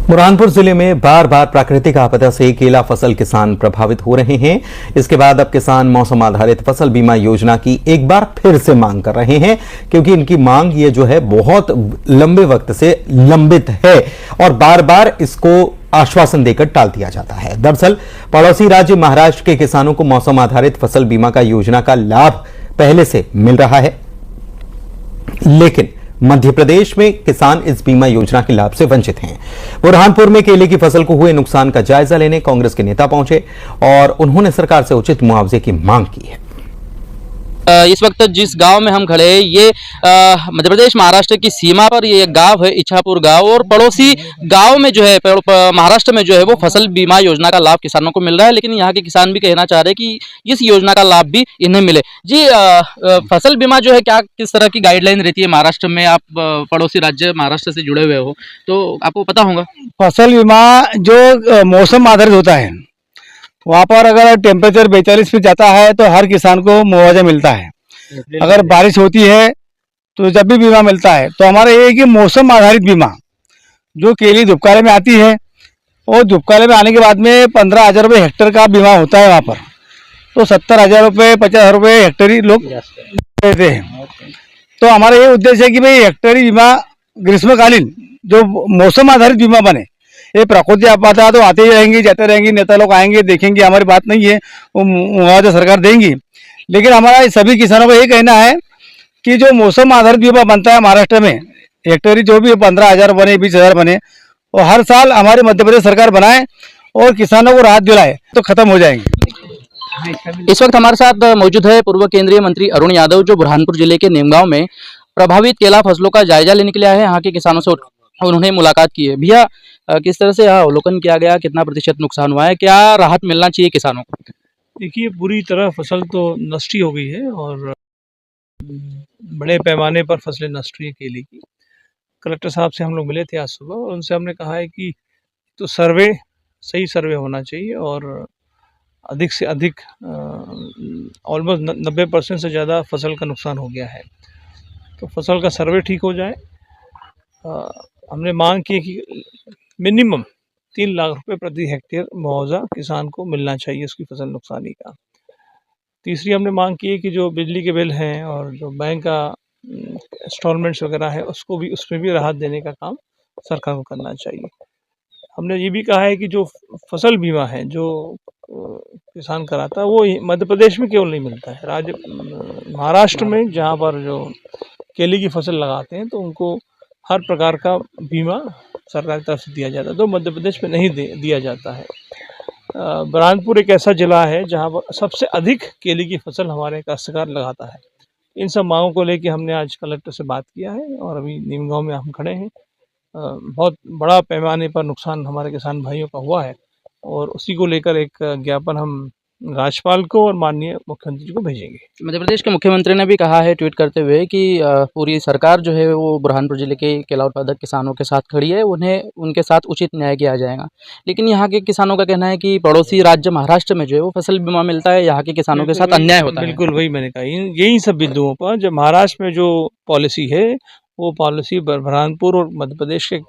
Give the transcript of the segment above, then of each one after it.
बुरहानपुर जिले में बार बार प्राकृतिक आपदा से केला फसल किसान प्रभावित हो रहे हैं। इसके बाद अब किसान मौसम आधारित फसल बीमा योजना की एक बार फिर से मांग कर रहे हैं, क्योंकि इनकी मांग ये जो है बहुत लंबे वक्त से लंबित है और बार बार इसको आश्वासन देकर टाल दिया जाता है। दरअसल पड़ोसी राज्य महाराष्ट्र के किसानों को मौसम आधारित फसल बीमा का योजना का लाभ पहले से मिल रहा है, लेकिन मध्य प्रदेश में किसान इस बीमा योजना के लाभ से वंचित हैं। बुरहानपुर में केले की फसल को हुए नुकसान का जायजा लेने कांग्रेस के नेता पहुंचे और उन्होंने सरकार से उचित मुआवजे की मांग की है। इस वक्त जिस गांव में हम खड़े हैं ये मध्य प्रदेश महाराष्ट्र की सीमा पर ये गांव है इच्छापुर गांव, और पड़ोसी गांव में जो है महाराष्ट्र में जो है वो फसल बीमा योजना का लाभ किसानों को मिल रहा है, लेकिन यहाँ के किसान भी कहना चाह रहे हैं कि इस योजना का लाभ भी इन्हें मिले। जी फसल बीमा जो है क्या किस तरह की गाइडलाइन रहती है महाराष्ट्र में? आप पड़ोसी राज्य महाराष्ट्र से जुड़े हुए हो तो आपको पता होगा। फसल बीमा जो मौसम आधारित होता है, वहाँ पर अगर टेम्परेचर 42 पे जाता है तो हर किसान को मुआवजा मिलता है। अगर बारिश होती है तो जब भी बीमा मिलता है। तो हमारा ये है कि मौसम आधारित बीमा जो केली धूपकाले में आती है, और धूपकाले में आने के बाद में 15,000 रुपये हेक्टेयर का बीमा होता है वहाँ पर, तो 70,000 रुपये 50,000 रुपये हेक्टेयर लोग देते हैं। तो हमारा ये उद्देश्य है कि भाई हेक्टेयर बीमा ग्रीष्मकालीन जो मौसम आधारित बीमा बने। ये प्राकृतिक आपदा तो आते ही रहेंगी जाते रहेंगी, नेता लोग आएंगे देखेंगे, हमारी बात नहीं है, वो मुआवजा सरकार देंगी। लेकिन हमारा सभी किसानों को ये कहना है कि जो मौसम आधारित बीमा बनता है महाराष्ट्र में, हेक्टेयर जो भी 15,000 बने 20,000 बने, वो हर साल हमारी मध्य प्रदेश सरकार बनाए और किसानों को राहत दिलाए तो खत्म हो जाएंगे। इस वक्त हमारे साथ मौजूद है पूर्व केंद्रीय मंत्री अरुण यादव, जो बुरहानपुर जिले के नेमगांव में प्रभावित केला फसलों का जायजा लेने के लिए आए हैं। यहाँ के किसानों से उन्होंने मुलाकात की है। भैया किस तरह से यहाँ अवलोकन किया गया, कितना प्रतिशत नुकसान हुआ है, क्या राहत मिलना चाहिए किसानों को? देखिए बुरी तरह फसल तो नष्ट ही हो गई है और बड़े पैमाने पर फसलें नष्ट हुई केले की। कलेक्टर साहब से हम लोग मिले थे आज सुबह और उनसे हमने कहा है कि तो सही सर्वे होना चाहिए और अधिक से अधिक ऑलमोस्ट 90% से ज़्यादा फसल का नुकसान हो गया है, तो फसल का सर्वे ठीक हो जाए। हमने मांग की कि मिनिमम 3 लाख रुपए प्रति हेक्टेयर मुआवजा किसान को मिलना चाहिए उसकी फसल नुकसानी का। तीसरी हमने मांग की है कि जो बिजली के बिल हैं और जो बैंक का इंस्टॉलमेंट्स वगैरह है उसमें भी राहत देने का काम सरकार को करना चाहिए। हमने ये भी कहा है कि जो फसल बीमा है जो किसान कराता है वो मध्य प्रदेश में केवल नहीं मिलता है, महाराष्ट्र में जहाँ पर जो केले की फसल लगाते हैं तो उनको हर प्रकार का बीमा सरकार की तरफ से दिया जाता है, तो मध्य प्रदेश में नहीं दिया जाता है। बुरहानपुर एक ऐसा जिला है जहां पर सबसे अधिक केले की फसल हमारे काश्तकार लगाता है। इन सब मांगों को लेकर हमने आज कलेक्टर से बात किया है और अभी नीमगांव में हम खड़े हैं। बहुत बड़ा पैमाने पर नुकसान हमारे किसान भाइयों का हुआ है और उसी को लेकर एक ज्ञापन हम राज्यपाल को और माननीय मुख्यमंत्री को भेजेंगे। मध्य प्रदेश के मुख्यमंत्री ने भी कहा है ट्वीट करते हुए कि पूरी सरकार जो है वो बुरहानपुर जिले के केला उत्पादक किसानों के साथ खड़ी है, उन्हें उनके साथ उचित न्याय किया जाएगा। लेकिन यहाँ के किसानों का कहना है कि पड़ोसी राज्य महाराष्ट्र में जो है वो फसल बीमा मिलता है, यहाँ के किसानों के साथ अन्याय होता है। बिल्कुल वही मैंने कहा, यही सब बिंदुओं पर जब महाराष्ट्र में जो पॉलिसी है वो पॉलिसी बुरहानपुर और मध्य प्रदेश के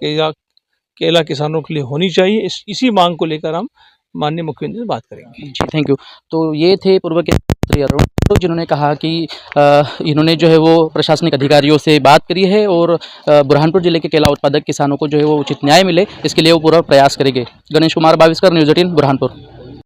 केला किसानों के लिए होनी चाहिए। इसी मांग को लेकर हम माननीय मुख्यमंत्री से बात करेंगे। जी थैंक यू। तो ये थे पूर्व केंद्रीय मंत्री अरुण, जिन्होंने कहा कि इन्होंने जो है वो प्रशासनिक अधिकारियों से बात करी है और बुरहानपुर जिले के केला उत्पादक किसानों को जो है वो उचित न्याय मिले, इसके लिए वो पूरा प्रयास करेंगे। गणेश कुमार बाविस्कर, न्यूज़ 18 बुरहानपुर।